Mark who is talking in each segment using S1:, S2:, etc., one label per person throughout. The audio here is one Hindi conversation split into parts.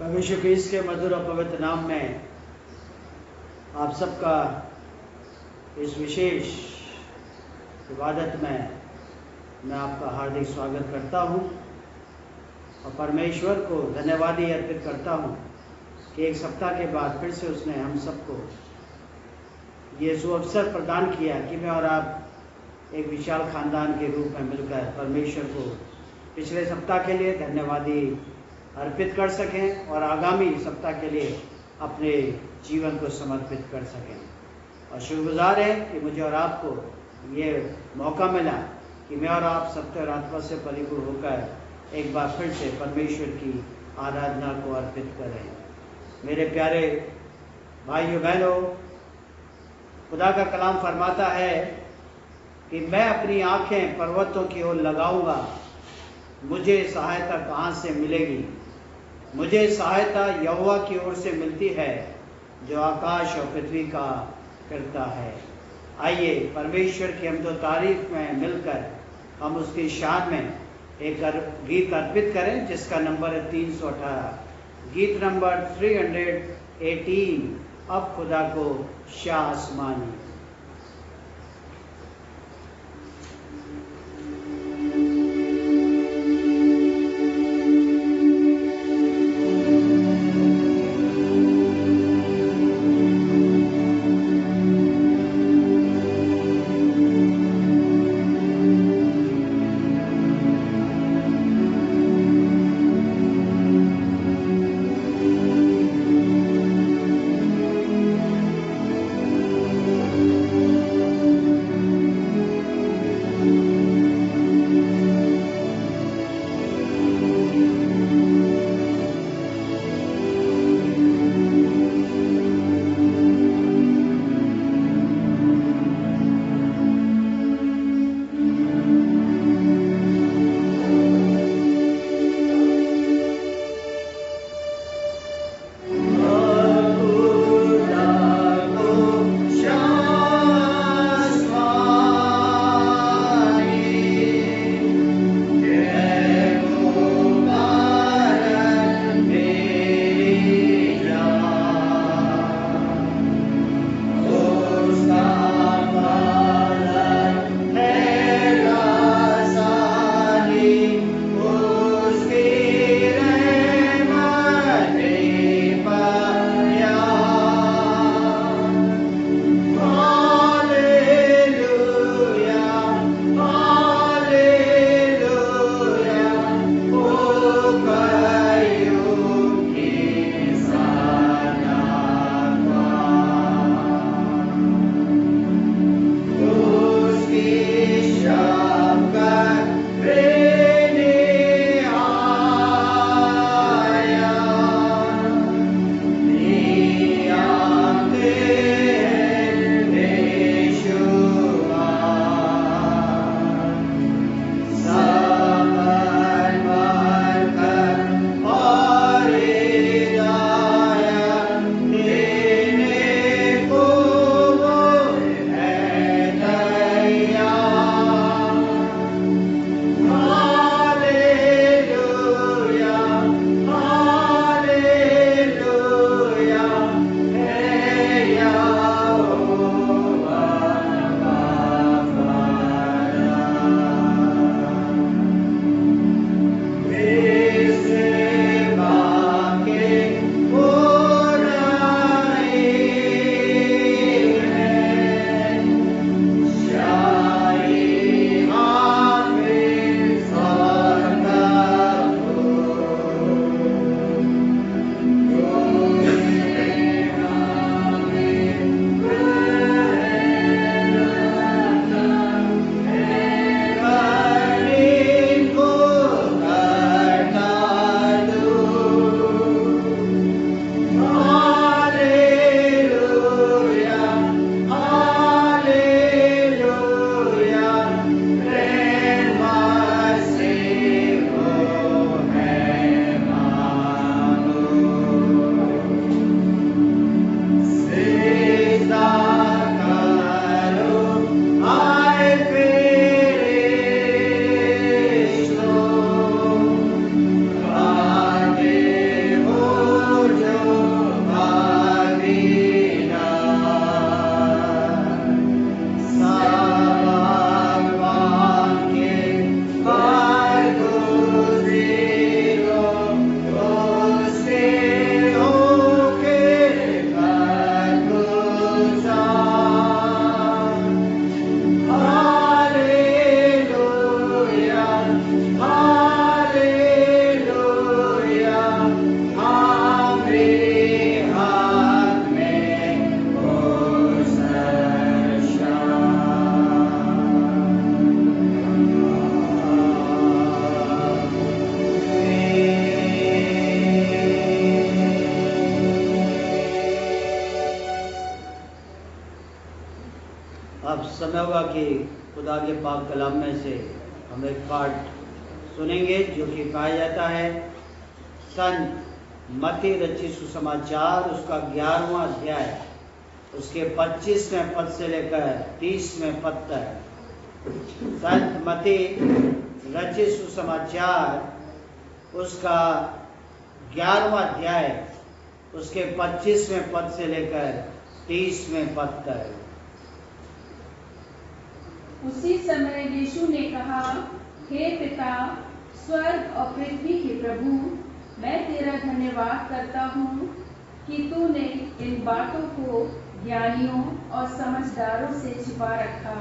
S1: परमेश्वर क्रिस्त के मधुर और पवित्र नाम में आप सबका इस विशेष इबादत में मैं आपका हार्दिक स्वागत करता हूं और परमेश्वर को धन्यवाद ही अर्पित करता हूं कि एक सप्ताह के बाद फिर से उसने हम सबको ये सुअवसर प्रदान किया कि मैं और आप एक विशाल खानदान के रूप में मिलकर परमेश्वर को पिछले सप्ताह के लिए धन्यवादी अर्पित कर सकें और आगामी सप्ताह के लिए अपने जीवन को समर्पित कर सकें। और शुक्रगुजार है कि मुझे और आपको ये मौका मिला कि मैं और आप सत्य और आत्मा से परिपूर्ण होकर एक बार फिर से परमेश्वर की आराधना को अर्पित करें। मेरे प्यारे भाइयों बहनों, खुदा का कलाम फरमाता है कि मैं अपनी आंखें पर्वतों की ओर लगाऊंगा, मुझे सहायता कहाँ से मिलेगी? मुझे सहायता यहोवा की ओर से मिलती है जो आकाश और पृथ्वी का करता है। आइए परमेश्वर की हम तो तारीफ में मिलकर हम उसकी शान में एक गीत अर्पित करें जिसका नंबर है 318, गीत नंबर 318, अब खुदा को शाह आसमानी। अब समय होगा कि खुदा के पाक कलाम में से हम एक पाठ सुनेंगे जो कि कहा जाता है संत मत्ती रचित सुसमाचार उसका 11वां अध्याय उसके 25वें पद से लेकर 30वें पद तक। संत मत्ती रचित सुसमाचार उसका 11वां अध्याय उसके 25वें पद से लेकर 30वें पद तक।
S2: उसी समय यीशु ने कहा, हे पिता, स्वर्ग और पृथ्वी के प्रभु, मैं तेरा धन्यवाद करता हूँ कि तूने इन बातों को ज्ञानियों और समझदारों से छिपा रखा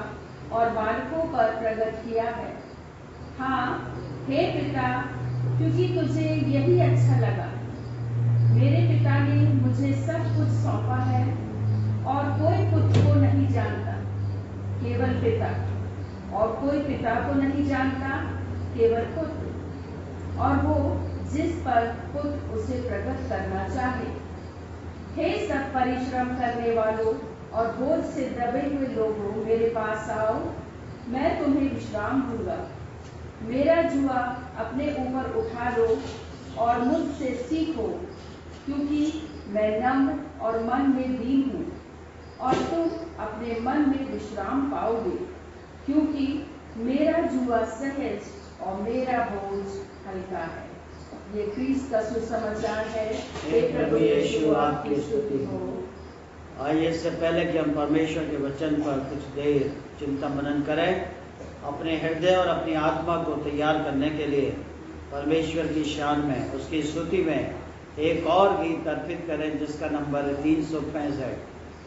S2: और बालकों पर प्रकट किया है। हाँ, हे पिता, क्योंकि तुझे यही अच्छा लगा। मेरे पिता ने मुझे सब कुछ सौंपा है और कोई पुत्र को नहीं जानता, केवल पिता, और कोई पिता को नहीं जानता, केवल पुत्र, और वो जिस पर पुत्र उसे प्रकट करना चाहे। हे सब परिश्रम करने वालों और बोझ से दबे हुए लोगों, मेरे पास आओ, मैं तुम्हें विश्राम दूंगा। मेरा जुआ अपने ऊपर उठा लो और मुझसे सीखो, क्योंकि मैं नम्र और मन में दीन हूँ, और तुम अपने मन में विश्राम पाओगे, क्योंकि मेरा जुआ सहज और मेरा बोझ हल्का है। ये क्रिस्त का सुसमाचार है। हे प्रभु यीशु, आपकी स्तुति हो।
S1: आइए, इससे पहले कि हम परमेश्वर के वचन पर कुछ देर चिंता मनन करें, अपने हृदय और अपनी आत्मा को तैयार करने के लिए परमेश्वर की शान में, उसकी स्तुति में एक और गीत अर्पित करें जिसका नंबर है 365,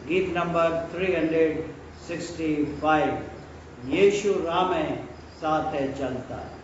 S1: गीत नंबर 365, यीशु राह में साथ है चलता है।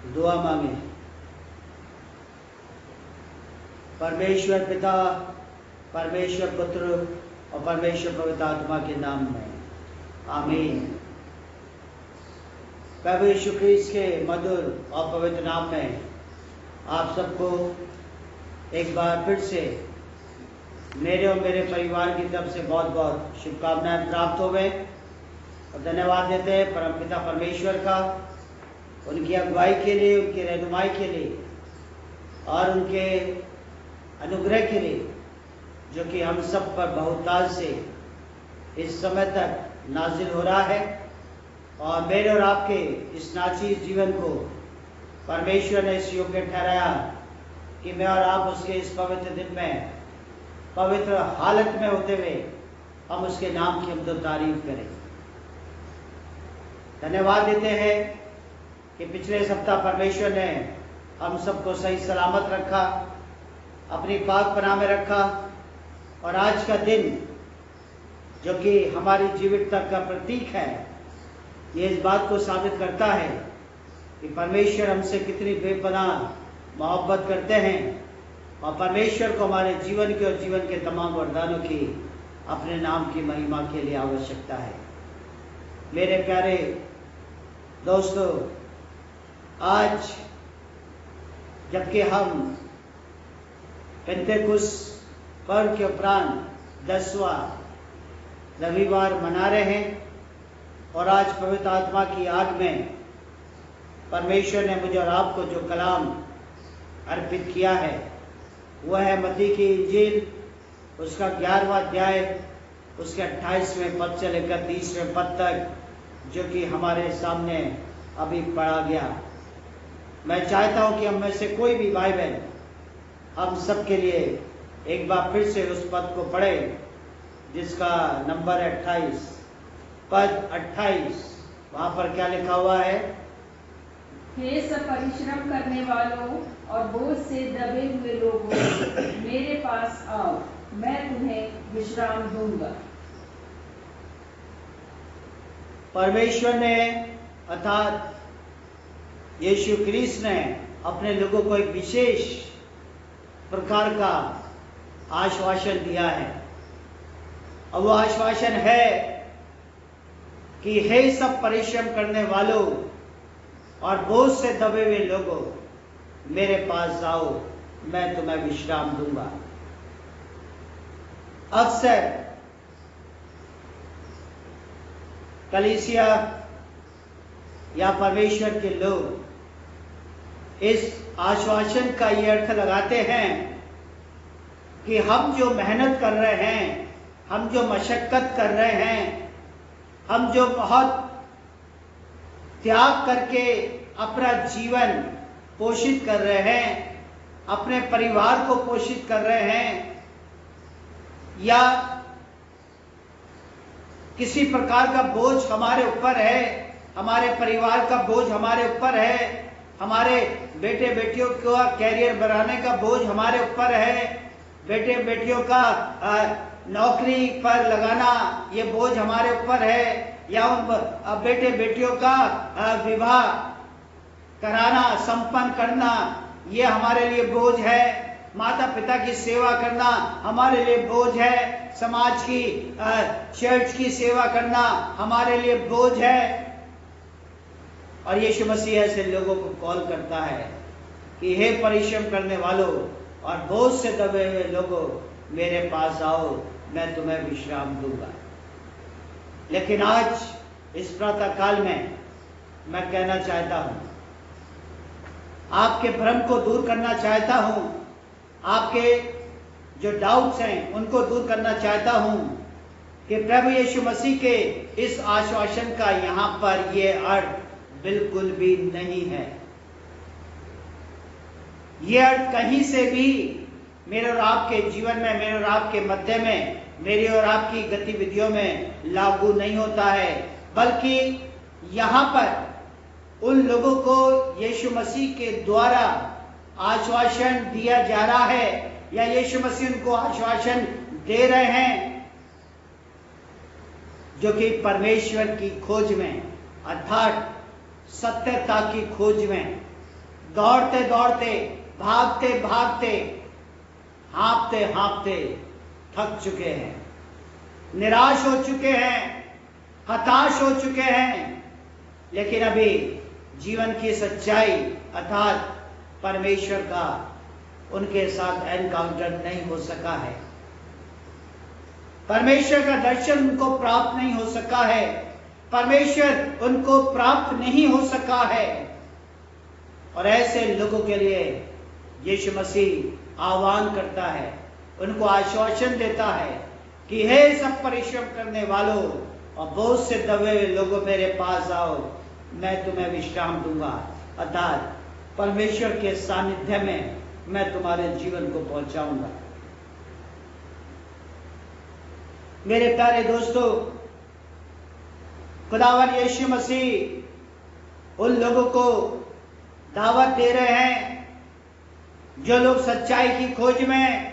S1: दुआ मांगे। परमेश्वर पिता, परमेश्वर पुत्र और परमेश्वर पवित्र आत्मा के नाम में आमीन। प्रभु यीशु ख्रीस्त के मधुर और पवित्र नाम में आप सबको एक बार फिर से मेरे और मेरे परिवार की तरफ से बहुत बहुत शुभकामनाएं प्राप्त हो गए और धन्यवाद देते हैं परमपिता परमेश्वर का, उनकी अगुवाई के लिए, उनकी रहनुमाई के लिए और उनके अनुग्रह के लिए जो कि हम सब पर बहुताल से इस समय तक नाजिल हो रहा है। और मेरे और आपके इस नाचीज जीवन को परमेश्वर ने इस योग्य ठहराया कि मैं और आप उसके इस पवित्र दिन में पवित्र हालत में होते हुए हम उसके नाम की हम तो तारीफ करें। धन्यवाद देते हैं कि पिछले सप्ताह परमेश्वर ने हम सबको सही सलामत रखा, अपनी पाक पनाह में रखा और आज का दिन जो कि हमारी जीवितता का प्रतीक है, ये इस बात को साबित करता है कि परमेश्वर हमसे कितनी बेपनाह मोहब्बत करते हैं और परमेश्वर को हमारे जीवन के और जीवन के तमाम वरदानों की अपने नाम की महिमा के लिए आवश्यकता है। मेरे प्यारे दोस्तों, आज जबकि हम पेंतेकुस्त पर्व के उपरांत 10वां रविवार मना रहे हैं और आज पवित्र आत्मा की आग में परमेश्वर ने मुझे और आपको जो कलाम अर्पित किया है वह है मत्ती की इंजील, उसका 11वां अध्याय, उसके 28वें पद से लेकर 30वें पद तक, जो कि हमारे सामने अभी पढ़ा गया। मैं चाहता हूं कि हम में से कोई भी भाई बहन हम सब के लिए एक बार फिर से उस पद को पढ़े जिसका नंबर 28, पद 28। वहां पर क्या लिखा हुआ है?
S2: हे सब परिश्रम करने वालों और बोझ से दबे हुए लोगों, मेरे पास आओ, मैं तुम्हें विश्राम दूंगा। परमेश्वर ने अर्थात यीशु ख्रीस्त ने अपने लोगों को एक विशेष प्रकार का आश्वासन दिया है और वो आश्वासन है कि हे सब परिश्रम करने वालों और बोझ से दबे हुए लोगों, मेरे पास आओ, मैं तुम्हें विश्राम दूंगा। अक्सर कलीसिया या परमेश्वर के लोग इस आश्वासन का ये अर्थ लगाते हैं कि हम जो मेहनत कर रहे हैं, हम जो मशक्कत कर रहे हैं, हम जो बहुत त्याग करके अपना जीवन पोषित कर रहे हैं, अपने परिवार को पोषित कर रहे हैं, या किसी प्रकार का बोझ हमारे ऊपर है, हमारे परिवार का बोझ हमारे ऊपर है, हमारे बेटे बेटियों का कैरियर बनाने का बोझ हमारे ऊपर है, बेटे बेटियों का नौकरी पर लगाना ये बोझ हमारे ऊपर है, या उन बेटे बेटियों का विवाह कराना, संपन्न करना ये हमारे लिए बोझ है, माता पिता की सेवा करना हमारे लिए बोझ है, समाज की चर्च की सेवा करना हमारे लिए बोझ है। और यीशु मसीह ऐसे लोगों को कॉल करता है कि हे परिश्रम करने वालों और बोझ से दबे हुए लोगों, मेरे पास आओ, मैं तुम्हें विश्राम दूंगा। लेकिन आज इस प्रातः काल में मैं कहना चाहता हूं, आपके भ्रम को दूर करना चाहता हूं, आपके जो डाउट्स हैं उनको दूर करना चाहता हूं कि प्रभु यीशु मसीह के इस आश्वासन का यहां पर यह अर्थ बिल्कुल भी नहीं है। यह अर्थ कहीं से भी मेरे और आपके जीवन में, मेरे और आपके मध्य में, मेरी और आपकी गतिविधियों में लागू नहीं होता है, बल्कि यहां पर उन लोगों को यीशु मसीह के द्वारा आश्वासन दिया जा रहा है, या यीशु मसीह उनको आश्वासन दे रहे हैं जो कि परमेश्वर की खोज में अर्थात सत्यता की खोज में
S1: दौड़ते दौड़ते, भागते भागते, हाँफते हाँफते थक चुके हैं, निराश हो चुके हैं, हताश हो चुके हैं, लेकिन अभी जीवन की सच्चाई अर्थात परमेश्वर का उनके साथ एनकाउंटर नहीं हो सका है। परमेश्वर का दर्शन उनको प्राप्त नहीं हो सका है, परमेश्वर उनको प्राप्त नहीं हो सका है। और ऐसे लोगों के लिए यीशु मसीह आह्वान करता है, उनको आश्वासन देता है कि हे सब परिश्रम करने वालों और बोझ से दबे हुए लोगों, मेरे पास आओ, मैं तुम्हें विश्राम दूंगा। अर्थात परमेश्वर के सानिध्य में मैं तुम्हारे जीवन को पहुंचाऊंगा। मेरे प्यारे दोस्तों, खुदावन यीशु मसीह उन लोगों को दावत दे रहे हैं जो लोग सच्चाई की खोज में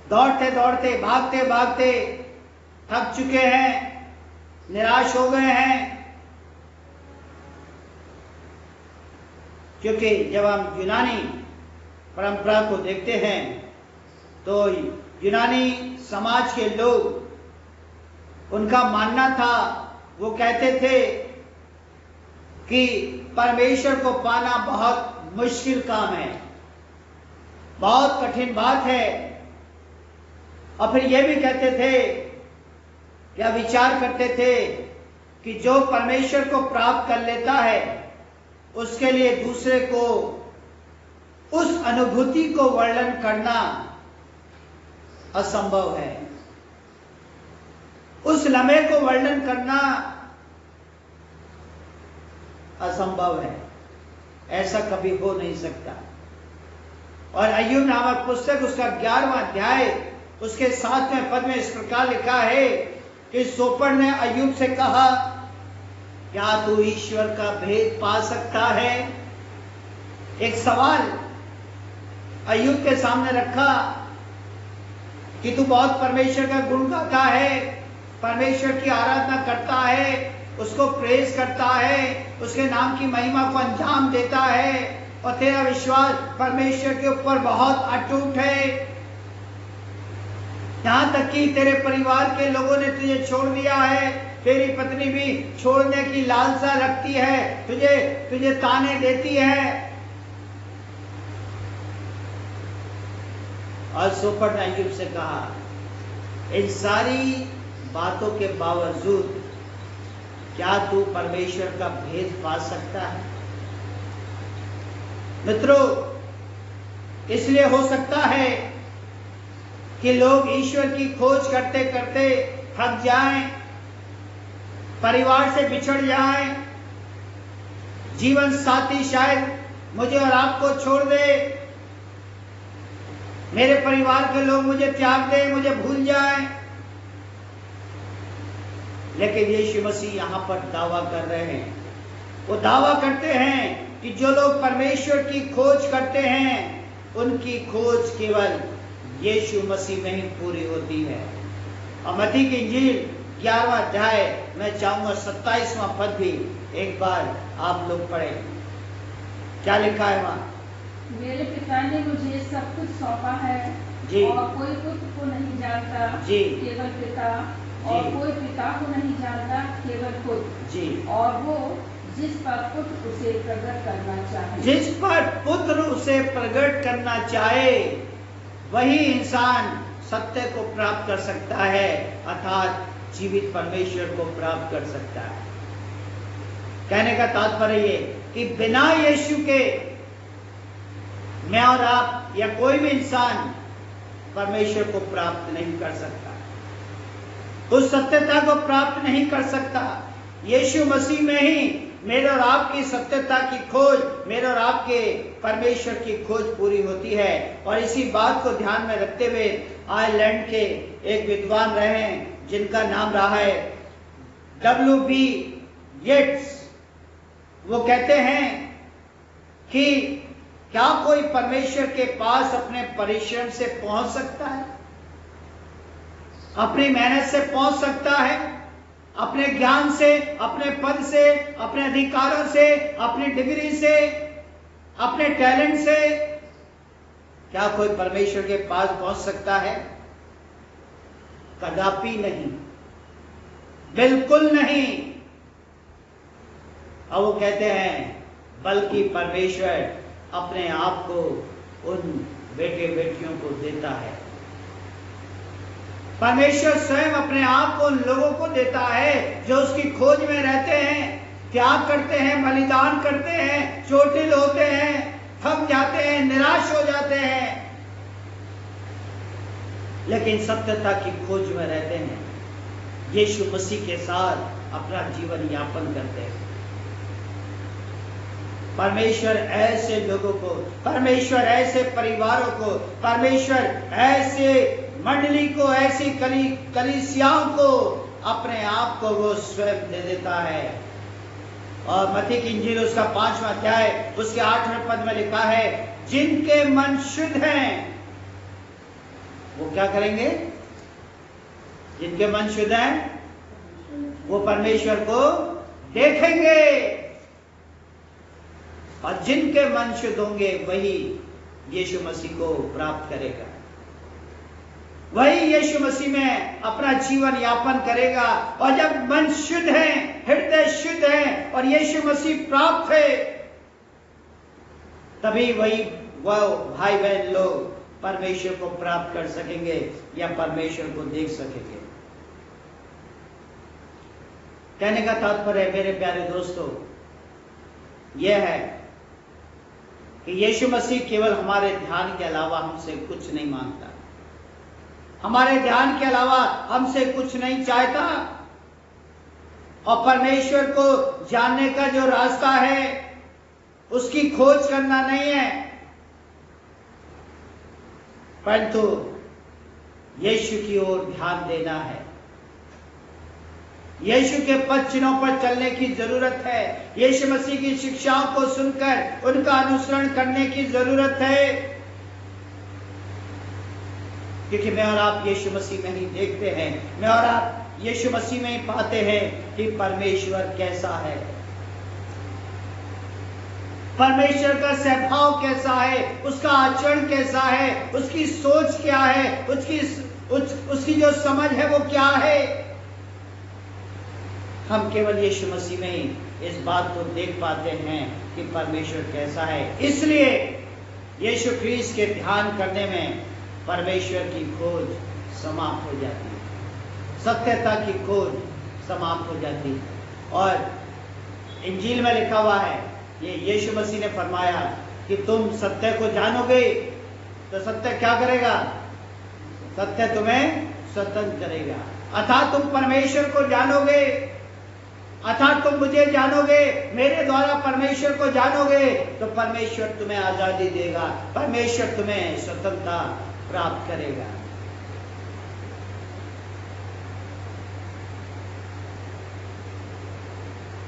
S1: दौड़ते दौड़ते, भागते भागते थक चुके हैं, निराश हो गए हैं। क्योंकि जब हम यूनानी परंपरा को देखते हैं तो यूनानी समाज के लोग, उनका मानना था, वो कहते थे कि परमेश्वर को पाना बहुत मुश्किल काम है, बहुत कठिन बात है। और फिर ये भी कहते थे, क्या विचार करते थे कि जो परमेश्वर को प्राप्त कर लेता है उसके लिए दूसरे को उस अनुभूति को वर्णन करना असंभव है, उस लम्हे को वर्णन करना असंभव है, ऐसा कभी हो नहीं सकता। और अय्यूब नामक पुस्तक उसका 11वां अध्याय उसके 7वें पद में इस प्रकार लिखा है कि सोपर ने अय्यूब से कहा, क्या तू ईश्वर का भेद पा सकता है? एक सवाल अय्यूब के सामने रखा कि तू बहुत परमेश्वर का गुण गाता है, परमेश्वर की आराधना करता है, उसको प्रेज करता है, उसके नाम की महिमा को अंजाम देता है और तेरा विश्वास परमेश्वर के ऊपर बहुत अटूट है। यहां तक कि तेरे परिवार के लोगों ने तुझे छोड़ दिया है, तेरी पत्नी भी छोड़ने की लालसा रखती है, तुझे ताने देती है। और सोपर ने अय्यूब से कहा, इन सारी बातों के बावजूद क्या तू परमेश्वर का भेद पा सकता है? मित्रों, इसलिए हो सकता है कि लोग ईश्वर की खोज करते करते थक जाएं, परिवार से बिछड़ जाएं, जीवन साथी शायद मुझे और आपको छोड़ दे, मेरे परिवार के लोग मुझे त्याग दें, मुझे भूल जाएं। लेकिन यीशु मसीह यहां पर दावा कर रहे हैं, वो दावा करते हैं कि जो लोग परमेश्वर की खोज करते हैं उनकी खोज केवल यीशु मसीह में ही पूरी होती है। और मत्ती की इंजील 11वां अध्याय, मैं चाहूंगा 27वां पद भी एक बार आप लोग पढ़ें। क्या लिखा है वहां?
S2: मेरे पिता ने मुझे सब कुछ सौंपा है
S1: जी।
S2: और कोई पुत्र को नहीं जानता
S1: जी।
S2: केवल पिता, और
S1: जी।
S2: कोई पिता को नहीं जानता केवल पुत्र
S1: जी।
S2: और वो जिस पर पुत्र उसे प्रकट करना चाहे।
S1: जिस पर पुत्र उसे प्रकट करना चाहे वही इंसान सत्य को प्राप्त कर सकता है, अर्थात जीवित परमेश्वर को प्राप्त कर सकता है। कहने का तात्पर्य ये कि बिना यीशु के मैं और आप या कोई भी इंसान परमेश्वर को प्राप्त नहीं कर सकता, उस सत्यता को प्राप्त नहीं कर सकता। यीशु मसीह में ही मेरे और आपकी सत्यता की खोज, मेरे और आपके परमेश्वर की खोज पूरी होती है। और इसी बात को ध्यान में रखते हुए आयरलैंड के एक विद्वान रहे हैं जिनका नाम रहा है W.B. येट्स। वो कहते हैं कि क्या कोई परमेश्वर के पास अपने परिश्रम से पहुंच सकता है, अपनी मेहनत से पहुंच सकता है, अपने ज्ञान से, अपने पद से, अपने अधिकारों से, अपनी डिग्री से, अपने टैलेंट से क्या कोई परमेश्वर के पास पहुंच सकता है? कदापि नहीं, बिल्कुल नहीं। और वो कहते हैं बल्कि परमेश्वर अपने आप को उन बेटे बेटियों को देता है। परमेश्वर स्वयं अपने आप को उन लोगों को देता है जो उसकी खोज में रहते हैं, त्याग करते हैं, बलिदान करते हैं, चोटिल होते हैं, थक जाते हैं, निराश हो जाते हैं, लेकिन सत्यता की खोज में रहते हैं, यीशु मसीह के साथ अपना जीवन यापन करते हैं। परमेश्वर ऐसे लोगों को, परमेश्वर ऐसे परिवारों को, परमेश्वर ऐसे मंडली को, ऐसी कलीसियाओं को अपने आप को वो स्वयं दे देता है। और मत्ती की इंजील उसका 5वां अध्याय उसके 8वें पद में लिखा है, जिनके मन शुद्ध हैं वो क्या करेंगे? जिनके मन शुद्ध हैं वो परमेश्वर को देखेंगे, और जिनके मन शुद्ध होंगे वही यीशु मसीह को प्राप्त करेगा, वही यीशु मसीह में अपना जीवन यापन करेगा। और जब मन शुद्ध है, हृदय शुद्ध है और यीशु मसीह प्राप्त है, तभी वही वह भाई बहन लोग परमेश्वर को प्राप्त कर सकेंगे या परमेश्वर को देख सकेंगे। कहने का तात्पर्य मेरे प्यारे दोस्तों यह है कि यीशु मसीह केवल हमारे ध्यान के अलावा हमसे कुछ नहीं मांगता, हमारे ध्यान के अलावा हमसे कुछ नहीं चाहता। और परमेश्वर को जानने का जो रास्ता है उसकी खोज करना नहीं है, परंतु यीशु की ओर ध्यान देना है। यीशु के पद चिन्हों पर चलने की जरूरत है, यीशु मसीह की शिक्षाओं को सुनकर उनका अनुसरण करने की जरूरत है, क्योंकि मैं और आप यीशु मसीह में ही देखते हैं, मैं और आप यीशु मसीह में ही पाते हैं कि परमेश्वर कैसा है, परमेश्वर का स्वभाव कैसा है, उसका आचरण कैसा है, उसकी सोच क्या है, उसकी जो समझ है वो क्या है। हम केवल यीशु मसीह में ही इस बात को देख पाते हैं कि परमेश्वर कैसा है। इसलिए यीशु ख्रीस्त के ध्यान करने में परमेश्वर की खोज समाप्त हो जाती है, सत्यता की खोज समाप्त हो जाती है। और इंजील में लिखा हुआ है, ये यीशु मसीह ने फरमाया कि तुम सत्य को जानोगे तो सत्य क्या करेगा? सत्य तुम्हें स्वतंत्र करेगा। अर्थात तुम परमेश्वर को जानोगे, अर्थात तुम मुझे जानोगे, मेरे द्वारा परमेश्वर को जानोगे तो परमेश्वर तुम्हें आजादी देगा, परमेश्वर तुम्हें स्वतंत्रता प्राप्त करेगा।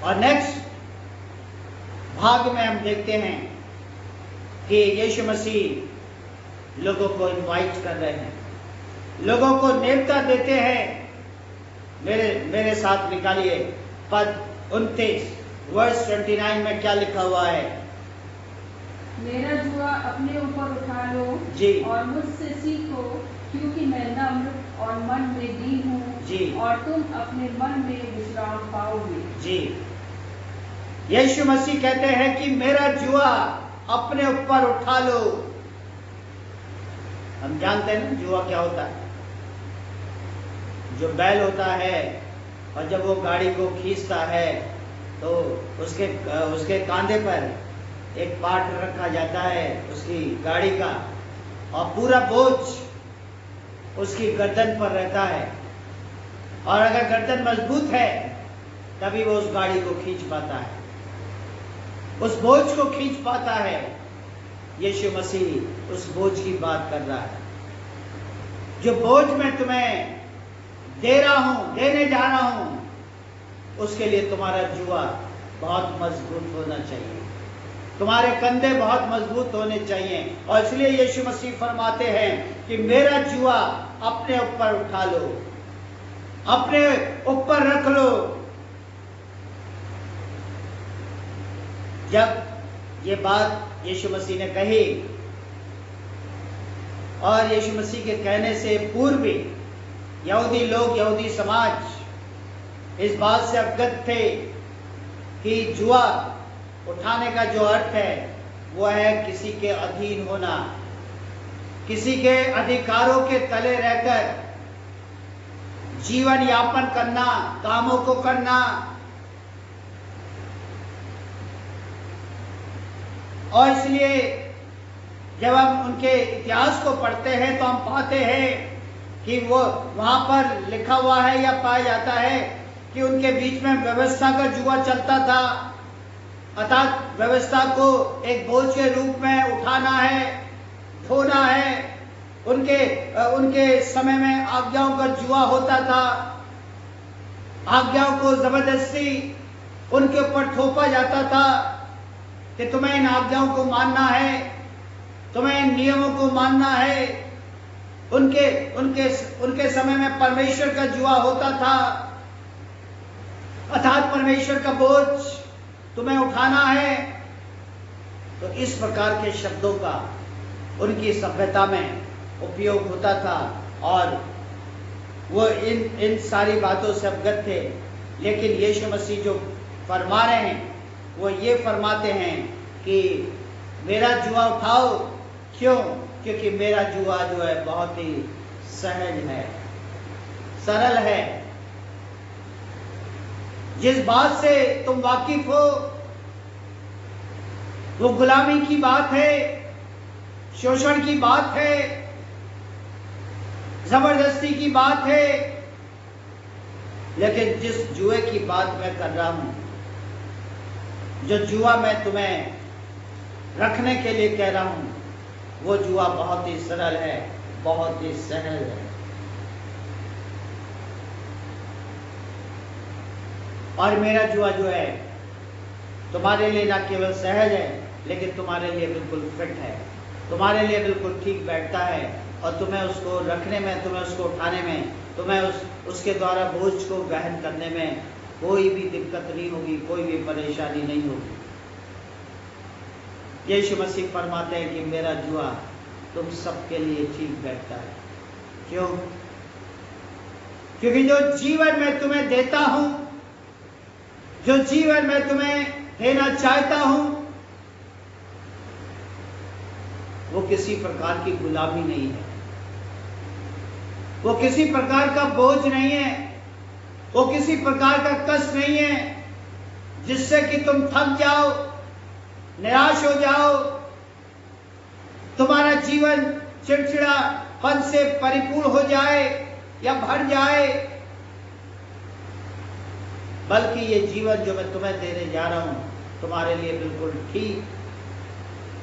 S1: और नेक्स्ट भाग में हम देखते हैं कि यीशु मसीह लोगों को इनवाइट कर रहे हैं, लोगों को नेवता देते हैं। मेरे साथ निकालिए पद 29 वर्स 29 में क्या लिखा हुआ है?
S2: मेरा जुआ अपने ऊपर उठा लो
S1: जी,
S2: और मुझसे सीखो, क्योंकि मैं नम्र और मन में दीन हूँ
S1: जी,
S2: और तुम अपने मन में विश्राम पाओगे।
S1: जी, यीशु मसीह कहते हैं कि मेरा जुआ अपने ऊपर उठा लो। हम जानते हैं ना जुआ क्या होता है? जो बैल होता है और जब वो गाड़ी को खींचता है तो उसके कांधे पर एक पार्ट रखा जाता है उसकी गाड़ी का, और पूरा बोझ उसकी गर्दन पर रहता है, और अगर गर्दन मजबूत है तभी वो उस गाड़ी को खींच पाता है, उस बोझ को खींच पाता है। यीशु मसीह उस बोझ की बात कर रहा है। जो बोझ मैं तुम्हें दे रहा हूं, देने जा रहा हूं, उसके लिए तुम्हारा जुआ बहुत मजबूत होना चाहिए, तुम्हारे कंधे बहुत मजबूत होने चाहिए। और इसलिए यीशु मसीह फरमाते हैं कि मेरा जुआ अपने ऊपर उठा लो। अपने ऊपर रख लो। जब ये बात यीशु मसीह ने कही और यीशु मसीह के कहने से पूर्व भी यहूदी लोग, यहूदी समाज इस बात से अवगत थे कि जुआ उठाने का जो अर्थ है वो है किसी के अधीन होना, किसी के अधिकारों के तले रहकर जीवन यापन करना, कामों को करना। और इसलिए जब हम उनके इतिहास को पढ़ते हैं तो हम पाते हैं कि वो वहां पर लिखा हुआ है या पाया जाता है कि उनके बीच में व्यवस्था का जुआ चलता था, अर्थात व्यवस्था को एक बोझ के रूप में उठाना है, ढोना है। उनके समय में आज्ञाओं का जुआ होता था, आज्ञाओं को जबरदस्ती उनके ऊपर थोपा जाता था कि तुम्हें इन आज्ञाओं को मानना है, तुम्हें इन नियमों को मानना है। उनके समय में परमेश्वर का जुआ होता था, अर्थात परमेश्वर का बोझ तुम्हें उठाना है। तो इस प्रकार के शब्दों का उनकी सभ्यता में उपयोग होता था और वो इन सारी बातों से अवगत थे। लेकिन यीशु मसीह जो फरमा रहे हैं वो ये फरमाते हैं कि मेरा जुआ उठाओ। क्यों? क्योंकि मेरा जुआ जो है बहुत ही सहज है, सरल है। जिस बात से तुम वाकिफ हो वो गुलामी की बात है, शोषण की बात है, जबरदस्ती की बात है। लेकिन जिस जुए की बात मैं कर रहा हूं, जो जुआ मैं तुम्हें रखने के लिए कह रहा हूं, वो जुआ बहुत ही सरल है, बहुत ही सहज है। और मेरा जुआ जो है तुम्हारे लिए ना केवल सहज है लेकिन तुम्हारे लिए बिल्कुल फिट है, तुम्हारे लिए बिल्कुल ठीक बैठता है। और तुम्हें उसको रखने में, तुम्हें उसको उठाने में, तुम्हें उसके द्वारा बोझ को वहन करने में कोई भी दिक्कत नहीं होगी, कोई भी परेशानी नहीं होगी। यीशु मसीह फरमाते हैं कि मेरा जुआ तुम सबके लिए ठीक बैठता है। क्यों? क्योंकि जो जीवन मैं तुम्हें देता हूं, जो जीवन मैं तुम्हें देना चाहता हूं, वो किसी प्रकार की गुलामी नहीं है, वो किसी प्रकार का बोझ नहीं है, वो किसी प्रकार का कष्ट नहीं है जिससे कि तुम थक जाओ, निराश हो जाओ, तुम्हारा जीवन चिड़चिड़ापन से परिपूर्ण हो जाए या भर जाए। बल्कि ये जीवन जो मैं तुम्हें देने जा रहा हूं तुम्हारे लिए बिल्कुल ठीक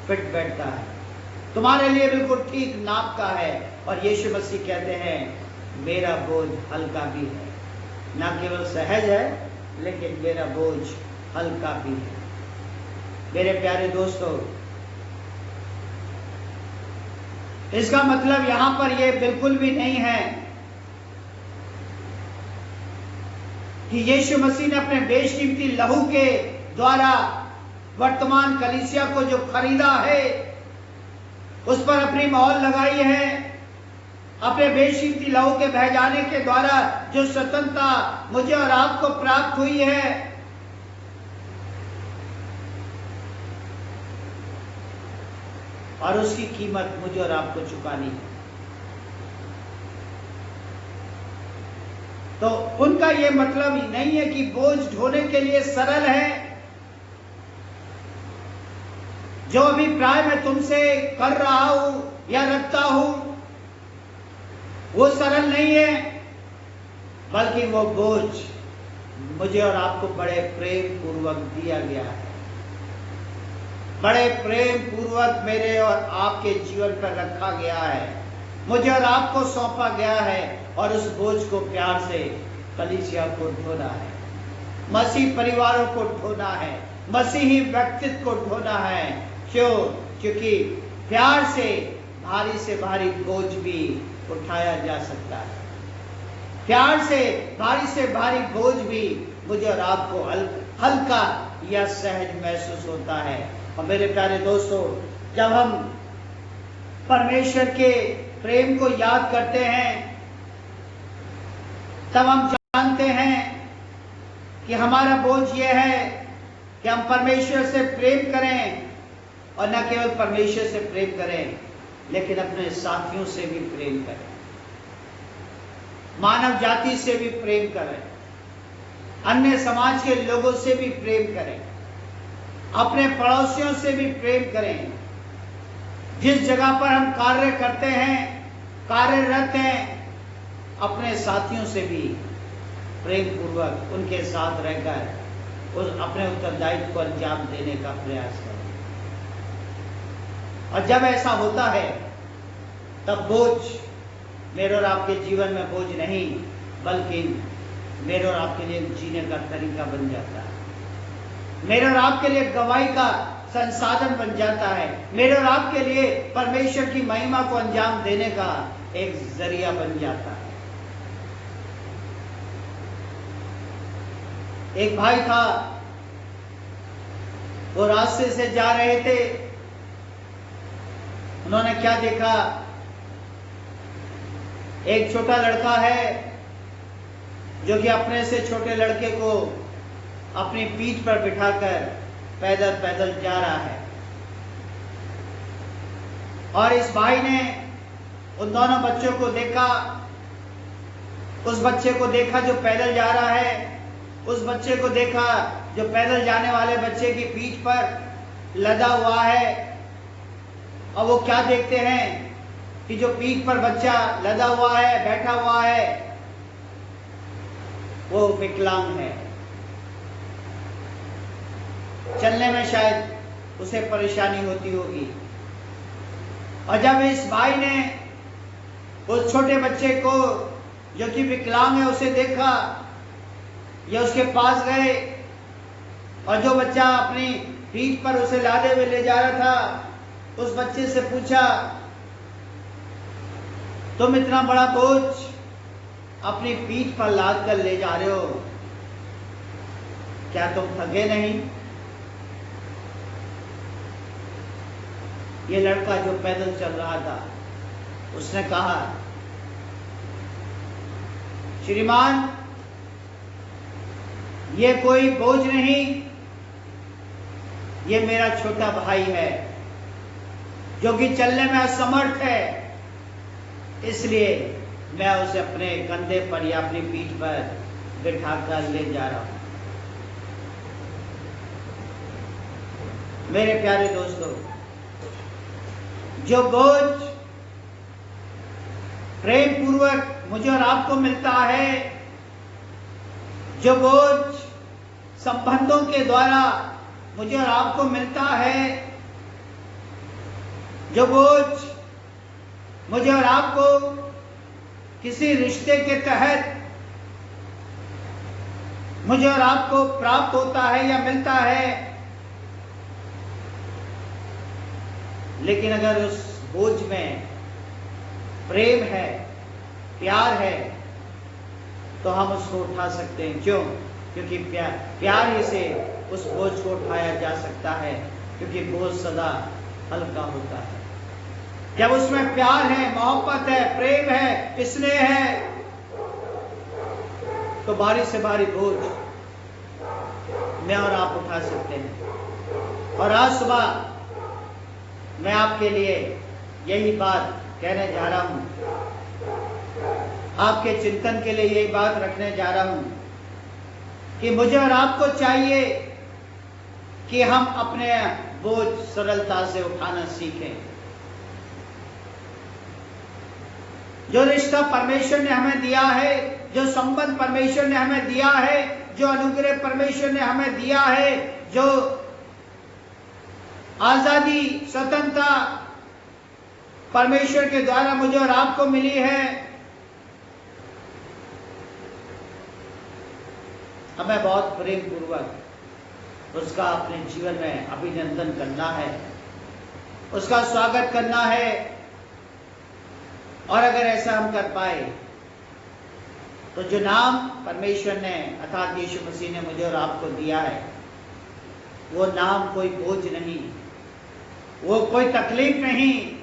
S1: फिट बैठता है, तुम्हारे लिए बिल्कुल ठीक नाप का है। और यीशु मसीह कहते हैं मेरा बोझ हल्का भी है, ना केवल सहज है लेकिन मेरा बोझ हल्का भी है। मेरे प्यारे दोस्तों, इसका मतलब यहां पर यह बिल्कुल भी नहीं है कि यीशु मसीह ने अपने बेशकीमती लहू के द्वारा वर्तमान कलीसिया को जो खरीदा है उस पर अपनी मोहर लगाई है। अपने बेशकीमती लहू के बह जाने के द्वारा जो स्वतंत्रता मुझे और आपको प्राप्त हुई है, और उसकी कीमत मुझे और आपको चुकानी है। तो उनका यह मतलब ही नहीं है कि बोझ ढोने के लिए सरल है। जो अभिप्राय मैं तुमसे कर रहा हूं या रखता हूं वो सरल नहीं है, बल्कि वो बोझ मुझे और आपको बड़े प्रेम पूर्वक दिया गया है, बड़े प्रेम पूर्वक मेरे और आपके जीवन पर रखा गया है, मुझे और आपको सौंपा गया है। और उस बोझ को प्यार से कलीसिया को ढोना है, मसीह परिवारों को ढोना है, मसीही व्यक्तित्व को ढोना है। क्यों? क्योंकि प्यार से भारी बोझ भी उठाया जा सकता है। प्यार से भारी बोझ भी मुझे और आपको हल्का या सहज महसूस होता है। और मेरे प्यारे दोस्तों, जब हम परमेश्वर के प्रेम को याद करते हैं, तब हम जानते हैं कि हमारा बोझ यह है कि हम परमेश्वर से प्रेम करें, और न केवल परमेश्वर से प्रेम करें, लेकिन अपने साथियों से भी प्रेम करें, मानव जाति से भी प्रेम करें, अन्य समाज के लोगों से भी प्रेम करें, अपने पड़ोसियों से भी प्रेम करें। जिस जगह पर हम कार्य करते हैं, कार्यरत हैं, अपने साथियों से भी प्रेम पूर्वक उनके साथ रहकर उस अपने उत्तरदायित्व को अंजाम देने का प्रयास करें। और जब ऐसा होता है, तब बोझ मेरे और आपके जीवन में बोझ नहीं, बल्कि मेरे और आपके लिए जीने का तरीका बन जाता है, मेरे और आपके लिए गवाही का संसाधन बन जाता है, मेरे और आपके लिए परमेश्वर की महिमा को अंजाम देने का एक जरिया बन जाता है। एक भाई था, वो रास्ते से जा रहे थे, उन्होंने क्या देखा, एक छोटा लड़का है जो कि अपने से छोटे लड़के को अपनी पीठ पर बिठाकर पैदल पैदल जा रहा है। और इस भाई ने उन दोनों बच्चों को देखा, उस बच्चे को देखा जो पैदल जा रहा है, उस बच्चे को देखा जो पैदल जाने वाले बच्चे की पीठ पर लदा हुआ है। और वो क्या देखते हैं कि जो पीठ पर बच्चा लदा हुआ है, बैठा हुआ है, वो विकलांग है, चलने में शायद उसे परेशानी होती होगी। और जब इस भाई ने उस छोटे बच्चे को जो कि विकलांग है उसे देखा, या उसके पास गए, और जो बच्चा अपनी पीठ पर उसे लादे हुए ले जा रहा था, उस बच्चे से पूछा, तुम इतना बड़ा बोझ अपनी पीठ पर लाद कर ले जा रहे हो, क्या तुम थके नहीं? ये लड़का जो पैदल चल रहा था, उसने कहा, श्रीमान, ये कोई बोझ नहीं, ये मेरा छोटा भाई है जो कि चलने में असमर्थ है, इसलिए मैं उसे अपने कंधे पर या अपनी पीठ पर बिठाकर ले जा रहा हूं। मेरे प्यारे दोस्तों, जो बोझ प्रेम पूर्वक मुझे और आपको मिलता है, जो बोझ संबंधों के द्वारा मुझे और आपको मिलता है, जो बोझ मुझे और आपको किसी रिश्ते के तहत मुझे और आपको प्राप्त होता है या मिलता है, लेकिन अगर उस बोझ में प्रेम है, प्यार है, तो हम उसको उठा सकते हैं। क्यों? क्योंकि प्यार ही से उस बोझ को उठाया जा सकता है, क्योंकि बोझ सदा हल्का होता है। जब उसमें प्यार है, मोहब्बत है, प्रेम है, स्नेह है, तो भारी से भारी बोझ मैं और आप उठा सकते हैं। और आज सुबह मैं आपके लिए यही बात कहने जा रहा हूं, आपके चिंतन के लिए यही बात रखने जा रहा हूं कि मुझे और आपको चाहिए कि हम अपने बोझ सरलता से उठाना सीखें। जो रिश्ता परमेश्वर ने हमें दिया है, जो संबंध परमेश्वर ने हमें दिया है, जो अनुग्रह परमेश्वर ने हमें दिया है, जो आजादी, स्वतंत्रता परमेश्वर के द्वारा मुझे और आपको मिली है, हमें बहुत प्रेम पूर्वक उसका अपने जीवन में अभिनंदन करना है, उसका स्वागत करना है। और अगर ऐसा हम कर पाए तो जो नाम परमेश्वर ने अर्थात यीशु मसीह ने मुझे और आपको दिया है, वो नाम कोई बोझ नहीं, वो कोई तकलीफ नहीं,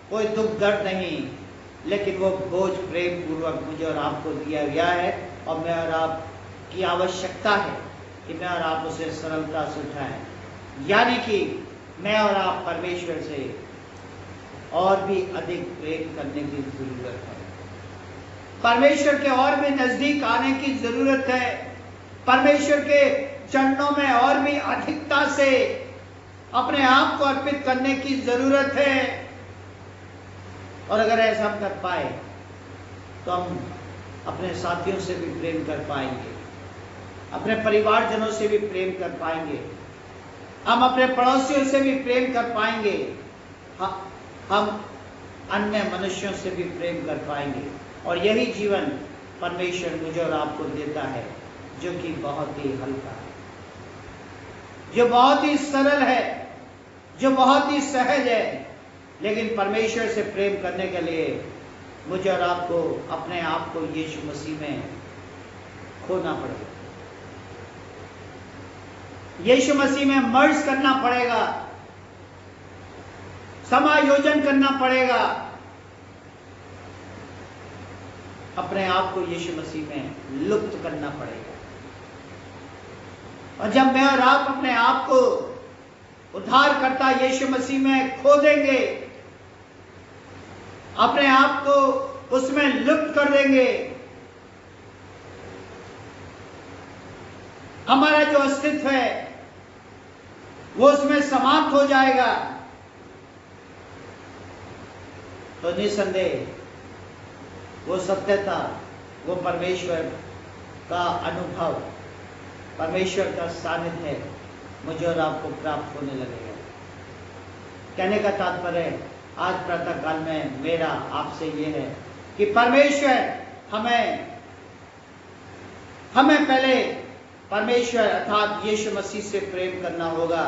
S1: कोई दुख दर्द नहीं, लेकिन वो बोझ प्रेम पूर्वक मुझे और आपको दिया गया है। और मैं और आप की आवश्यकता है कि मैं और आप उसे सरलता से उठाएं, यानी कि मैं और आप परमेश्वर से और भी अधिक प्रेम करने की जरूरत है, परमेश्वर के और भी नजदीक आने की जरूरत है, परमेश्वर के चरणों में और भी अधिकता से अपने आप को अर्पित करने की जरूरत है। और अगर ऐसा हम कर पाए तो हम अपने साथियों से भी प्रेम कर पाएंगे, अपने परिवारजनों से भी प्रेम कर पाएंगे, हम अपने पड़ोसियों से भी प्रेम कर पाएंगे, हम अन्य मनुष्यों से भी प्रेम कर पाएंगे। और यही जीवन परमेश्वर मुझे और आपको देता है, जो कि बहुत ही हल्का है, जो बहुत ही सरल है, जो बहुत ही सहज है। लेकिन परमेश्वर से प्रेम करने के लिए मुझे और आपको अपने आप को यीशु मसीह में खोना पड़ेगा, यीशु मसीह में मर्ज करना पड़ेगा, समायोजन करना पड़ेगा, अपने आप को यीशु मसीह में लुप्त करना पड़ेगा। और जब मैं और आप अपने आप को उद्धारकर्ता यीशु मसीह में खो देंगे, अपने आप को उसमें लुप्त कर देंगे, हमारा जो अस्तित्व है वो उसमें समाप्त हो जाएगा, तो निसंदेह वो सत्यता, वो परमेश्वर का अनुभव, परमेश्वर का सानिध्य मुझे और आपको प्राप्त होने लगेगा। कहने का तात्पर्य आज प्रातः काल में मेरा आपसे ये है कि परमेश्वर हमें पहले परमेश्वर अर्थात यीशु मसीह से प्रेम करना होगा।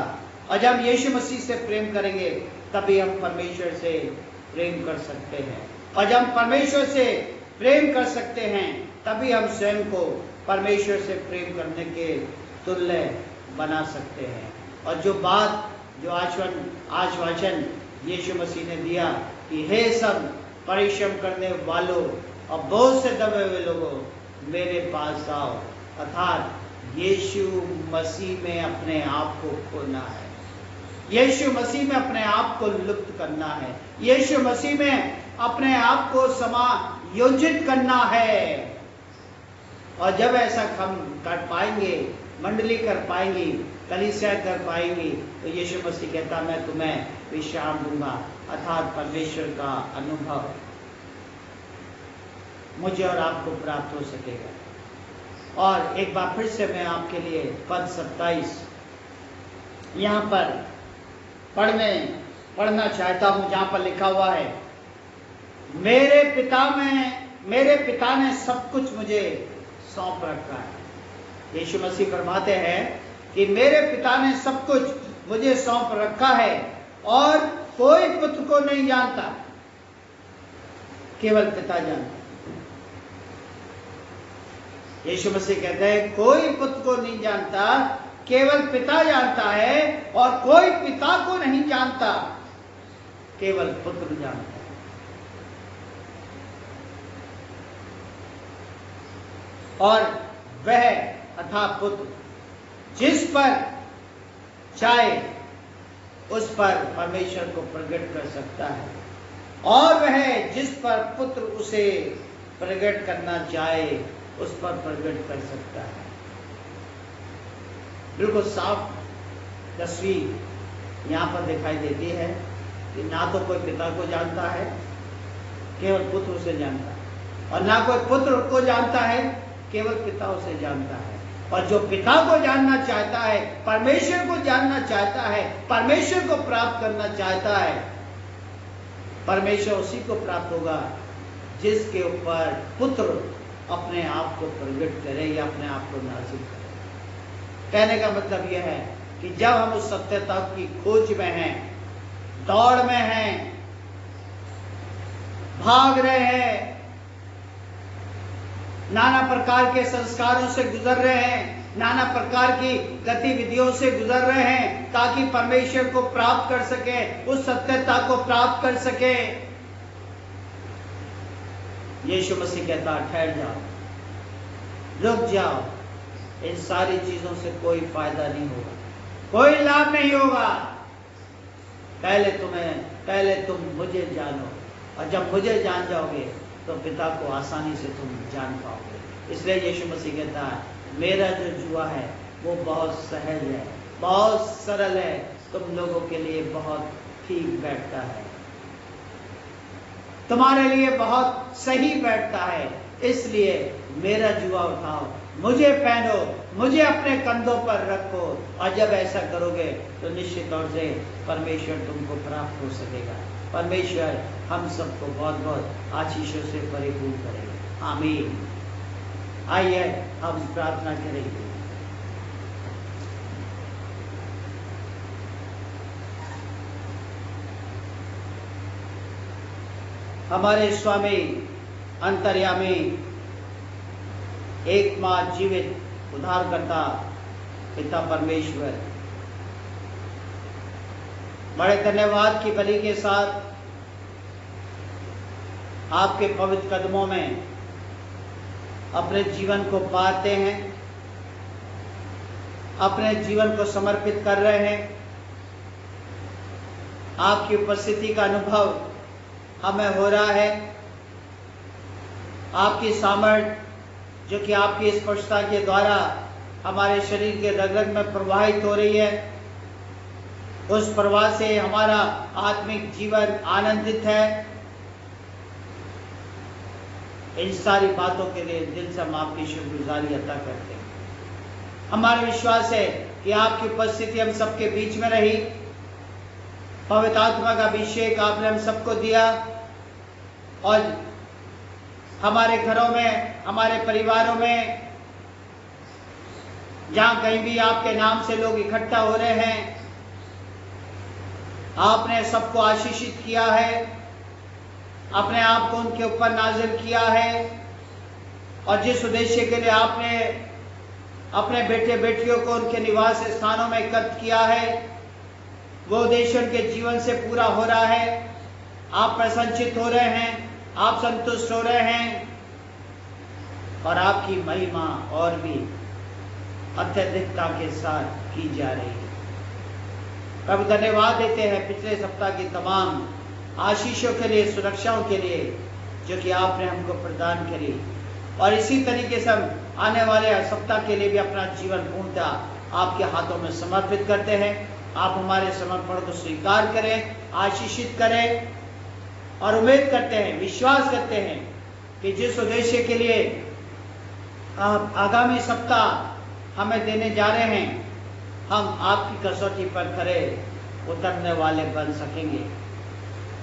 S1: और जब यीशु मसीह से प्रेम करेंगे तभी हम परमेश्वर से प्रेम कर सकते हैं। और जब परमेश्वर से प्रेम कर सकते हैं तभी हम स्वयं को परमेश्वर से प्रेम करने के तुल्य बना सकते हैं। और जो बात, जो आश्वासन यीशु मसीह ने दिया कि हे सब परिश्रम करने वालों और बोझ से दबे हुए लोगों, मेरे पास आओ, अर्थात यीशु मसीह में अपने आप को खोना है, यीशु मसीह में अपने आप को लुप्त करना है, यीशु मसीह में अपने आप को समायोजित करना है। और जब ऐसा हम कर पाएंगे, मंडली कर पाएंगी, कलीसिया कर पाएंगी, तो यीशु मसीह कहता मैं तुम्हें विश्राम दूंगा, अर्थात परमेश्वर का अनुभव मुझे और आपको प्राप्त हो सकेगा। और एक बार फिर से मैं आपके लिए पद 27 यहाँ पर पढ़ना चाहता हूँ, जहाँ पर लिखा हुआ है, मेरे पिता ने सब कुछ मुझे सौंप रखा है। यीशु मसीह फरमाते हैं कि मेरे पिता ने सब कुछ मुझे सौंप रखा है और कोई पुत्र को नहीं जानता, केवल पिता जानता। यीशु मसीह कहते हैं कोई पुत्र को नहीं जानता, केवल पिता जानता है, और कोई पिता को नहीं जानता, केवल पुत्र जानता है। और वह अर्थात पुत्र जिस पर चाहे उस पर परमेश्वर को प्रकट कर सकता है, और वह जिस पर पुत्र उसे प्रकट करना चाहे उस पर प्रकट कर सकता है। बिल्कुल साफ तस्वीर यहाँ पर दिखाई देती है कि ना तो कोई पिता को जानता है, केवल पुत्र उसे जानता है, और ना कोई पुत्र को जानता है, केवल पिता उसे जानता है। और जो पिता को जानना चाहता है, परमेश्वर को जानना चाहता है, परमेश्वर को प्राप्त करना चाहता है, परमेश्वर उसी को प्राप्त होगा जिसके ऊपर पुत्र अपने आप को प्रकट करे या अपने आप को नाज़िल करे। कहने का मतलब यह है कि जब हम उस सत्यता की खोज में हैं, दौड़ में हैं, भाग रहे हैं, नाना प्रकार के संस्कारों से गुजर रहे हैं, नाना प्रकार की गतिविधियों से गुजर रहे हैं, ताकि परमेश्वर को प्राप्त कर सके, उस सत्यता को प्राप्त कर सके। यीशु मसीह कहता ठहर जाओ, रुक जाओ, इन सारी चीजों से कोई फायदा नहीं होगा, कोई लाभ नहीं होगा। पहले तुम मुझे जानो, और जब मुझे जान जाओगे तो पिता को आसानी से तुम जान पाओगे। इसलिए यीशु मसीह कहता है मेरा जो जुआ है वो बहुत सहज है, बहुत सरल है, तुम लोगों के लिए बहुत ठीक बैठता है, तुम्हारे लिए बहुत सही बैठता है। इसलिए मेरा जुआ उठाओ, मुझे पहनो, मुझे अपने कंधों पर रखो, और जब ऐसा करोगे तो निश्चित तौर से परमेश्वर तुमको प्राप्त हो सकेगा। परमेश्वर हम सबको बहुत बहुत आशीषों से परिपूर्ण करेगा। आमीन। आइए हम प्रार्थना करेंगे। हमारे स्वामी अंतर्यामी एकमात्र जीवित उद्धारकर्ता पिता परमेश्वर, बड़े धन्यवाद की बलि के साथ आपके पवित्र कदमों में अपने जीवन को पाते हैं, अपने जीवन को समर्पित कर रहे हैं। आपकी उपस्थिति का अनुभव हमें हो रहा है, आपकी सामर्थ्य जो कि आपकी स्पर्शता के द्वारा हमारे शरीर के रग रग में प्रवाहित हो रही है, उस प्रवाह से हमारा आत्मिक जीवन आनंदित है। इन सारी बातों के लिए दिल से हम आपकी शुक्रगुजारी अता करते हैं। हमारा विश्वास है कि आपकी उपस्थिति हम सबके बीच में रही, पवित्र आत्मा का अभिषेक आपने हम सबको दिया, और हमारे घरों में, हमारे परिवारों में, जहां कहीं भी आपके नाम से लोग इकट्ठा हो रहे हैं, आपने सबको आशीषित किया है, अपने आप को उनके ऊपर नाजिल किया है, और जिस उद्देश्य के लिए आपने अपने बेटे बेटियों को उनके निवास स्थानों में एकत्र किया है, वो उद्देश्य उनके जीवन से पूरा हो रहा है। आप प्रसन्नचित हो रहे हैं, आप संतुष्ट हो रहे हैं, और आपकी महिमा और भी अत्यधिकता के साथ की जा रही है। प्रभु धन्यवाद देते हैं पिछले सप्ताह की तमाम आशीषों के लिए, सुरक्षाओं के लिए जो कि आपने हमको प्रदान करी, और इसी तरीके से हम आने वाले सप्ताह के लिए भी अपना जीवन पूर्णतः आपके हाथों में समर्पित करते हैं। आप हमारे समर्पण को स्वीकार करें, आशीषित करें, और उम्मीद करते हैं, विश्वास करते हैं कि जिस उद्देश्य के लिए आप आगामी सप्ताह हमें देने जा रहे हैं, हम आपकी कसौटी पर खरे उतरने वाले बन सकेंगे।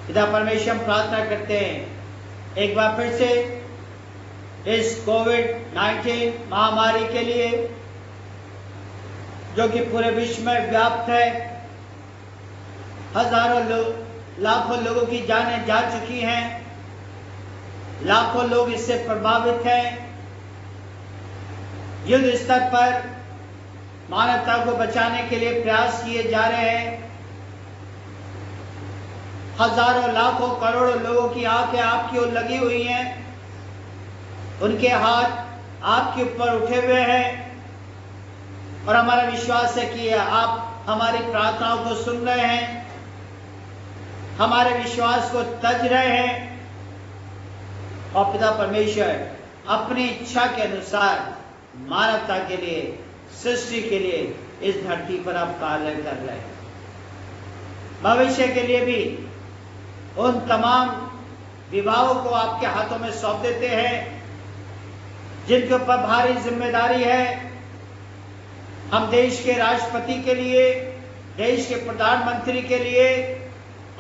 S1: पिता परमेश्वर, हम प्रार्थना करते हैं एक बार फिर से इस कोविड-19 महामारी के लिए जो कि पूरे विश्व में व्याप्त है, हजारों लोग, लाखों लोगों की जानें जा चुकी हैं, लाखों लोग इससे प्रभावित हैं। युद्ध स्तर पर मानवता को बचाने के लिए प्रयास किए जा रहे हैं। हजारों, लाखों, करोड़ों लोगों की आंखें आपकी ओर लगी हुई हैं, उनके हाथ आपके ऊपर उठे हुए हैं, और हमारा विश्वास है कि आप हमारी प्रार्थनाओं को सुन रहे हैं, हमारे विश्वास को तज रहे हैं, और पिता परमेश्वर अपनी इच्छा के अनुसार मानवता के लिए, सृष्टि के लिए इस धरती पर आप कार्य कर रहे हैं। भविष्य के लिए भी उन तमाम विभागों को आपके हाथों में सौंप देते हैं जिनके ऊपर भारी जिम्मेदारी है। हम देश के राष्ट्रपति के लिए, देश के प्रधानमंत्री के लिए,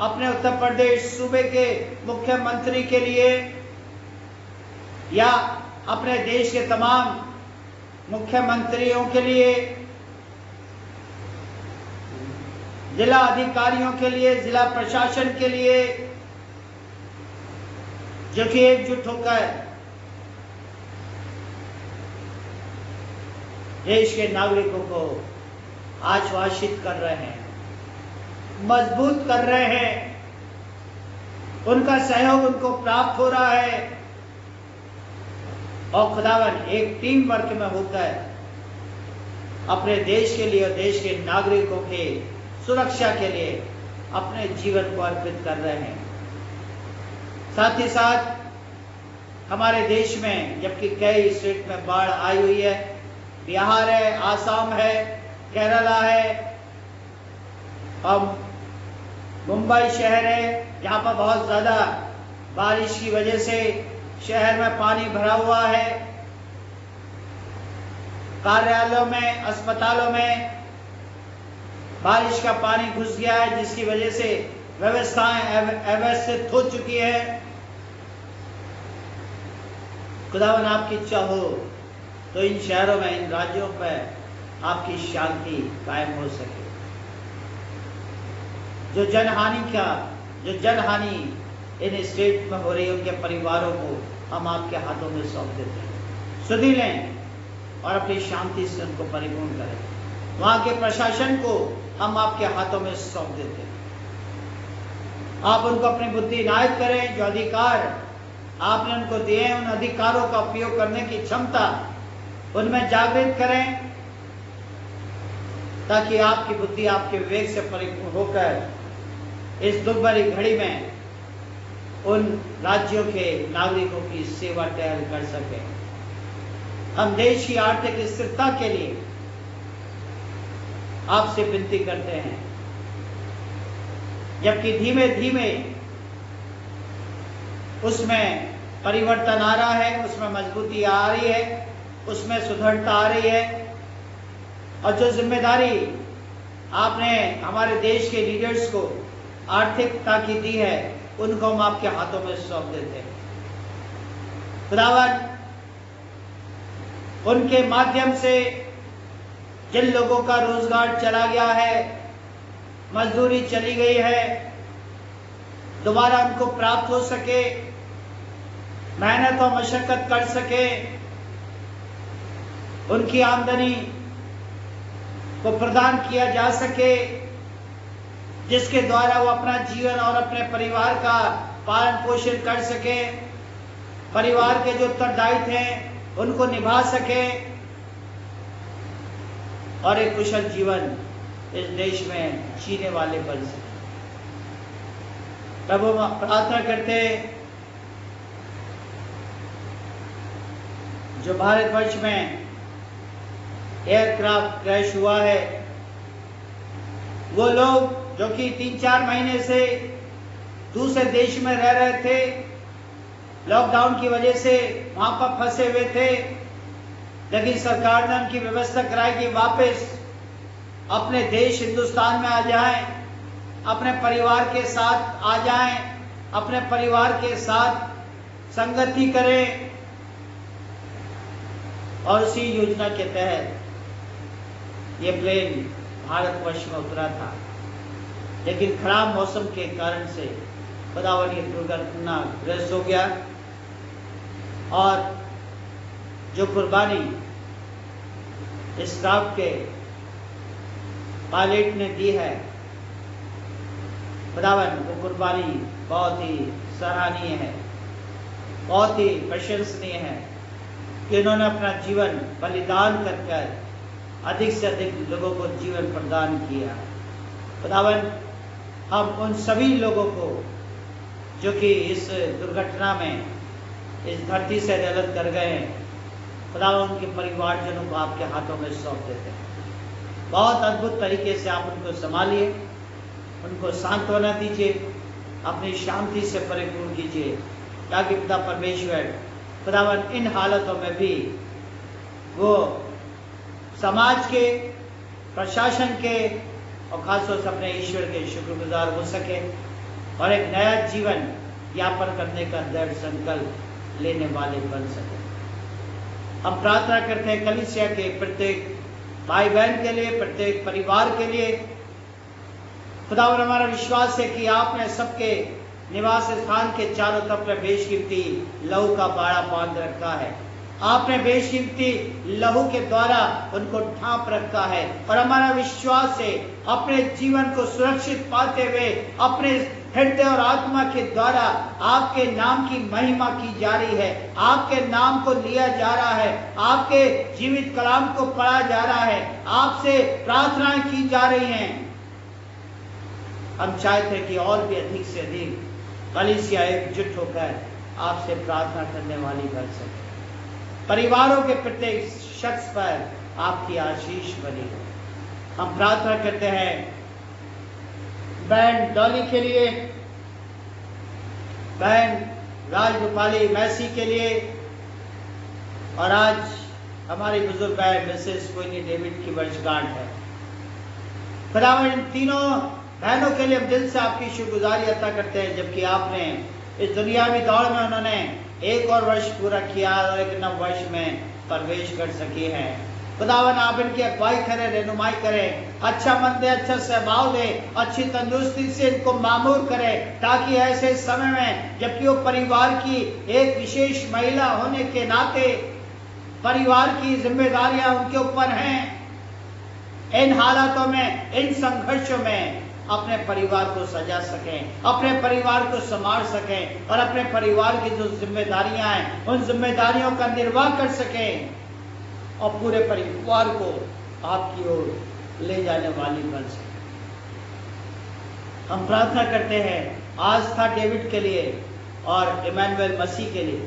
S1: अपने उत्तर प्रदेश सूबे के मुख्यमंत्री के लिए, या अपने देश के तमाम मुख्यमंत्रियों के लिए, जिला अधिकारियों के लिए, जिला प्रशासन के लिए, जो कि एकजुट होकर देश के नागरिकों को आश्वासित कर रहे हैं, मजबूत कर रहे हैं, उनका सहयोग उनको प्राप्त हो रहा है। और खुदावन एक टीम वर्क में होता है, अपने देश के लिए और देश के नागरिकों के सुरक्षा के लिए अपने जीवन को अर्पित कर रहे हैं। साथ ही साथ हमारे देश में जबकि कई स्टेट में बाढ़ आई हुई है, बिहार है, आसाम है, केरला है और मुंबई शहर है, जहाँ पर बहुत ज़्यादा बारिश की वजह से शहर में पानी भरा हुआ है। कार्यालयों में, अस्पतालों में बारिश का पानी घुस गया है, जिसकी वजह से व्यवस्थाएं अव्यवस्थित हो चुकी है। खुदावन आपकी इच्छा हो तो इन शहरों में, इन राज्यों पर आपकी शांति कायम हो सके। जो जनहानि इन स्टेट में हो रही है, उनके परिवारों को हम आपके हाथों में सौंप देते हैं। सुधि लें और अपनी शांति से उनको परिपूर्ण करें। वहाँ के प्रशासन को हम आपके हाथों में सौंप देते हैं। आप उनको अपनी बुद्धि इनायत करें। जो अधिकार आपने उनको दिए हैं, उन अधिकारों का उपयोग करने की क्षमता उनमें जागृत करें, ताकि आपकी बुद्धि आपके विवेक से परिपूर्ण होकर इस दुख भरी घड़ी में उन राज्यों के नागरिकों की सेवा टहल कर सके। हम देश की आर्थिक स्थिरता के लिए आपसे विनती करते हैं, जबकि धीमे धीमे उसमें परिवर्तन आ रहा है, उसमें मजबूती आ रही है, उसमें सुदृढ़ता आ रही है। और जो जिम्मेदारी आपने हमारे देश के लीडर्स को आर्थिकता की दी है, उनको हम आपके हाथों में सौंप देते हैं। खुदावन, उनके माध्यम से जिन लोगों का रोजगार चला गया है, मजदूरी चली गई है, दोबारा उनको प्राप्त हो सके, मेहनत और मशक्कत कर सके, उनकी आमदनी को प्रदान किया जा सके, जिसके द्वारा वो अपना जीवन और अपने परिवार का पालन पोषण कर सके, परिवार के जो उत्तरदायित्व हैं उनको निभा सके और एक कुशल जीवन इस देश में जीने वाले बन सके। प्रभु, प्रार्थना करते जो भारतवर्ष में एयरक्राफ्ट क्रैश हुआ है, वो लोग जो कि 3-4 महीने से दूसरे देश में रह रहे थे, लॉकडाउन की वजह से वहां पर फंसे हुए थे, लेकिन सरकार ने उनकी व्यवस्था कराई कि वापस अपने देश हिंदुस्तान में आ जाएं, अपने परिवार के साथ आ जाएं, अपने परिवार के साथ संगति करें। और उसी योजना के तहत ये प्लेन भारतवर्ष में उतरा था, लेकिन खराब मौसम के कारण से खुदावन ये दुर्घटनाग्रस्त हो गया। और जो कुर्बानी इस क्राफ्ट के पायलट ने दी है, खुदावन वो कुर्बानी बहुत ही सराहनीय है, बहुत ही प्रशंसनीय है कि उन्होंने अपना जीवन बलिदान कर अधिक से अधिक लोगों को जीवन प्रदान किया। खुदावन, हम उन सभी लोगों को जो कि इस दुर्घटना में इस धरती से रलत कर गए हैं, खुदावन उनके परिवारजनों को आपके हाथों में सौंप देते हैं। बहुत अद्भुत तरीके से आप उनको संभालिए, उनको सांत्वना दीजिए, अपनी शांति से परिपूर्ण कीजिए, ताकि पिता परमेश्वर खुदावन इन हालतों में भी वो समाज के, प्रशासन के और खासतौर से अपने ईश्वर के शुक्रगुजार हो सके और एक नया जीवन यापन करने का दृढ़ संकल्प लेने वाले बन सके। हम प्रार्थना करते हैं कलीसिया के प्रत्येक भाई बहन के लिए, प्रत्येक परिवार के लिए। खुदावन, हमारा विश्वास है कि आपने सबके निवास स्थान के चारों तरफ बेशकीमती लहू का बाड़ा बांध रखा है। आपने बेशकीमती लहू के द्वारा उनको ढांप रखा है। और हमारा विश्वास है अपने जीवन को सुरक्षित पाते हुए अपने हृदय और आत्मा के द्वारा आपके नाम की महिमा की जा रही है, आपके नाम को लिया जा रहा है, आपके जीवित कलाम को पढ़ा जा रहा है, आपसे प्रार्थनाएं की जा रही हैं। हम चाहते हैं कि और भी अधिक से अधिक कलीसिया एकजुट होकर आपसे प्रार्थना करने वाली बन सके। परिवारों के प्रत्येक शख्स पर आपकी आशीष बनी हो। हम प्रार्थना करते हैं बहन डॉली के लिए, बहन राजगोपाली मैसी के लिए, और आज हमारी बुजुर्ग बहन मिसेस कोइनी डेविड की वर्षगांठ है। खुदावंद इन तीनों बहनों के लिए हम दिल से आपकी शुक्रगुजारी अता करते हैं, जबकि आपने इस दुनियावी दौड़ में उन्होंने एक और वर्ष पूरा किया और एक नव वर्ष में प्रवेश कर सके हैं। खुदावन आप इनकी अगुवाई करें, रहनुमाई करें, अच्छा मन दे, अच्छा स्वभाव दे, अच्छी तंदुरुस्ती से इनको मामूर करें, ताकि ऐसे समय में जबकि वो परिवार की एक विशेष महिला होने के नाते परिवार की जिम्मेदारियां उनके ऊपर हैं, इन हालातों में, इन संघर्षों में अपने परिवार को सजा सकें, अपने परिवार को संभाल सकें और अपने परिवार की जो जिम्मेदारियां हैं उन जिम्मेदारियों का निर्वाह कर सकें और पूरे परिवार को आपकी ओर ले जाने वाली बन सके। हम प्रार्थना करते हैं आस्था डेविड के लिए और इमैनुअल मसीह के लिए,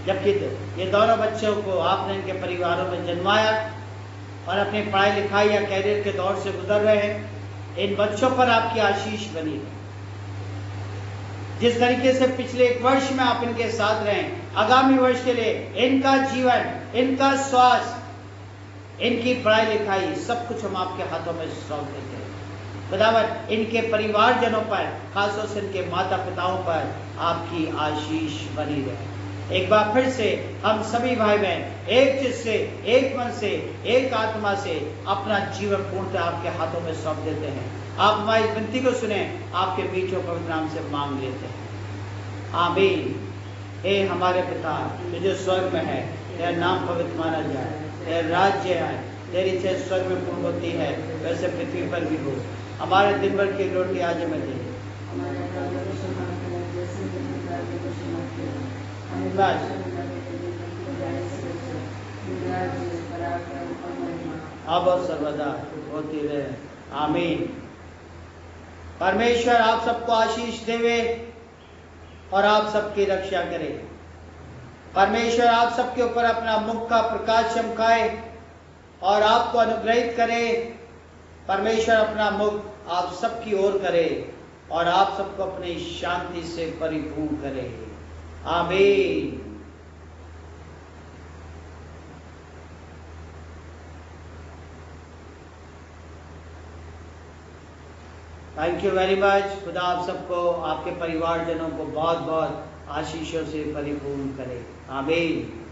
S1: जबकि ये दोनों बच्चों को आपने इनके परिवारों में जन्माया और अपनी पढ़ाई लिखाई या कैरियर के दौर से गुजर रहे हैं। इन बच्चों पर आपकी आशीष बनी है। जिस तरीके से पिछले एक वर्ष में आप इनके साथ रहे, आगामी वर्ष के लिए इनका जीवन, इनका स्वास्थ्य, इनकी पढ़ाई लिखाई सब कुछ हम आपके हाथों में सौंप देते हैं। खुदावंद इनके परिवारजनों पर, खासतौर से इनके माता पिताओं पर आपकी आशीष बनी रहे। एक बार फिर से हम सभी भाई बहन एक चित्त से, एक मन से, एक आत्मा से अपना जीवन पूर्णतः आपके हाथों में सौंप देते हैं। आप हमारी विनती को सुने, आपके बीचों पवित्र नाम से मांग लेते हैं, आमीन। हे हमारे पिता जो स्वर्ग में है, तेरा नाम पवित्र माना जाए, तेरा राज्य आए, तेरी इच्छा स्वर्ग में पूर्ण होती है वैसे पृथ्वी पर भी हो। हमारे दिन भर की रोटी आज हमें दे। अब और सर्वदा होती रहे, आमीन। परमेश्वर आप सबको आशीष देवे और आप सबकी रक्षा करे। परमेश्वर आप सबके ऊपर अपना मुख का प्रकाश चमकाए और आपको अनुग्रहित करे। परमेश्वर अपना मुख आप सबकी ओर करे और आप सबको अपनी शांति से परिपूर्ण करे, आमीन। Thank you very much. खुदा आप सबको, आपके परिवारजनों को बहुत बहुत आशीषों से परिपूर्ण करे, आमीन।